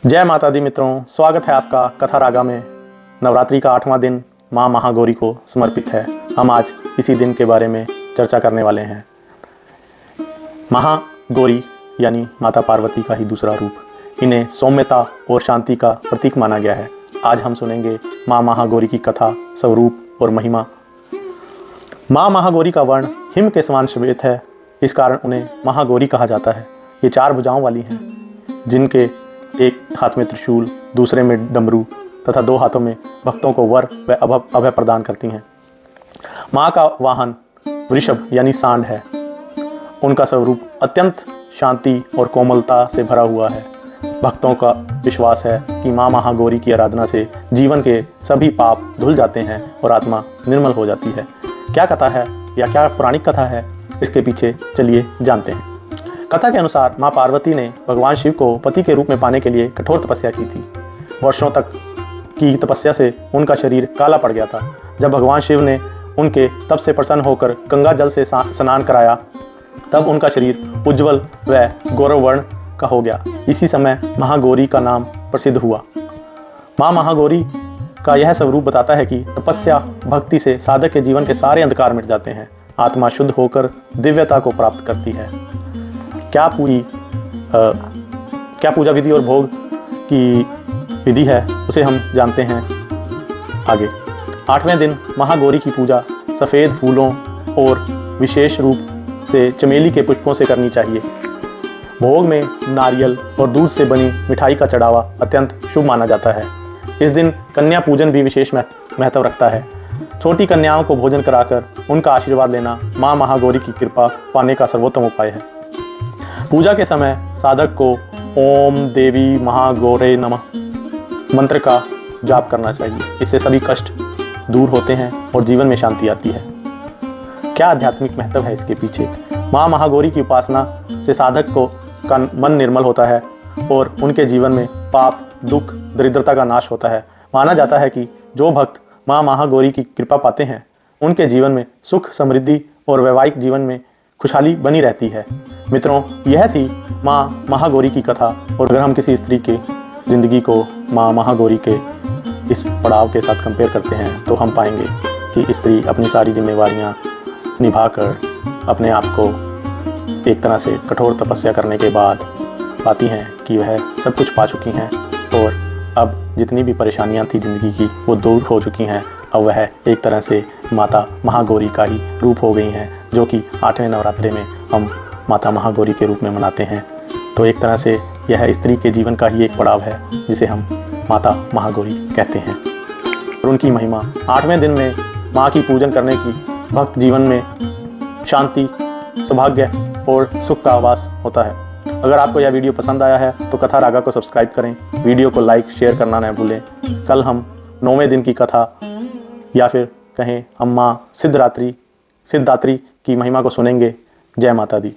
जय माता दी मित्रों, स्वागत है आपका कथा रागा में। नवरात्रि का 8वां दिन माँ महागौरी को समर्पित है। हम आज इसी दिन के बारे में चर्चा करने वाले हैं। महागौरी यानी माता पार्वती का ही दूसरा रूप। इन्हें सौम्यता और शांति का प्रतीक माना गया है। आज हम सुनेंगे माँ महागौरी की कथा, स्वरूप और महिमा। माँ महागौरी का वर्ण हिम के समान श्वेत है, इस कारण उन्हें महागौरी कहा जाता है। ये 4 भुजाओं वाली हैं, जिनके एक हाथ में त्रिशूल, दूसरे में डमरू तथा 2 हाथों में भक्तों को वर व अभय प्रदान करती हैं। माँ का वाहन वृषभ यानी सांड है। उनका स्वरूप अत्यंत शांति और कोमलता से भरा हुआ है। भक्तों का विश्वास है कि माँ महागौरी की आराधना से जीवन के सभी पाप धुल जाते हैं और आत्मा निर्मल हो जाती है। क्या कथा है या क्या पौराणिक कथा है, इसके पीछे चलिए जानते हैं। कथा के अनुसार माँ पार्वती ने भगवान शिव को पति के रूप में पाने के लिए कठोर तपस्या की थी। वर्षों तक की तपस्या से उनका शरीर काला पड़ गया था। जब भगवान शिव ने उनके तप से प्रसन्न होकर गंगा जल से स्नान कराया, तब उनका शरीर उज्जवल व गौरव वर्ण का हो गया। इसी समय महागौरी का नाम प्रसिद्ध हुआ। माँ महागौरी का यह स्वरूप बताता है कि तपस्या भक्ति से साधक के जीवन के सारे अंधकार मिट जाते हैं। आत्मा शुद्ध होकर दिव्यता को प्राप्त करती है। क्या पूजा विधि और भोग की विधि है, उसे हम जानते हैं आगे। 8वें दिन महागौरी की पूजा सफ़ेद फूलों और विशेष रूप से चमेली के पुष्पों से करनी चाहिए। भोग में नारियल और दूध से बनी मिठाई का चढ़ावा अत्यंत शुभ माना जाता है। इस दिन कन्या पूजन भी विशेष महत्व रखता है। छोटी कन्याओं को भोजन कराकर उनका आशीर्वाद लेना माँ महागौरी की कृपा पाने का सर्वोत्तम उपाय है। पूजा के समय साधक को ओम देवी महागौरे नमः मंत्र का जाप करना चाहिए। इससे सभी कष्ट दूर होते हैं और जीवन में शांति आती है। क्या आध्यात्मिक महत्व है इसके पीछे? माँ महागौरी की उपासना से साधक का मन निर्मल होता है और उनके जीवन में पाप, दुख, दरिद्रता का नाश होता है। माना जाता है कि जो भक्त माँ महागौरी की कृपा पाते हैं, उनके जीवन में सुख, समृद्धि और वैवाहिक जीवन में खुशहाली बनी रहती है। मित्रों, यह थी माँ महागौरी की कथा। और अगर हम किसी स्त्री के ज़िंदगी को माँ महागौरी के इस पड़ाव के साथ कंपेयर करते हैं, तो हम पाएंगे कि स्त्री अपनी सारी जिम्मेवारियाँ निभाकर अपने आप को एक तरह से कठोर तपस्या करने के बाद पाती हैं कि वह सब कुछ पा चुकी हैं और अब जितनी भी परेशानियाँ थी ज़िंदगी की, वो दूर हो चुकी हैं। अब वह एक तरह से माता महागौरी का ही रूप हो गई हैं, जो कि 8वें नवरात्रे में हम माता महागौरी के रूप में मनाते हैं। तो एक तरह से यह स्त्री के जीवन का ही एक पड़ाव है, जिसे हम माता महागौरी कहते हैं। और उनकी महिमा 8वें दिन में माँ की पूजन करने की भक्त जीवन में शांति, सौभाग्य और सुख का आवास होता है। अगर आपको यह वीडियो पसंद आया है तो कथा रागा को सब्सक्राइब करें, वीडियो को लाइक शेयर करना न भूलें। कल हम 9वें दिन की कथा या फिर कहें हम माँ सिद्धदात्री की महिमा को सुनेंगे। जय माता दी।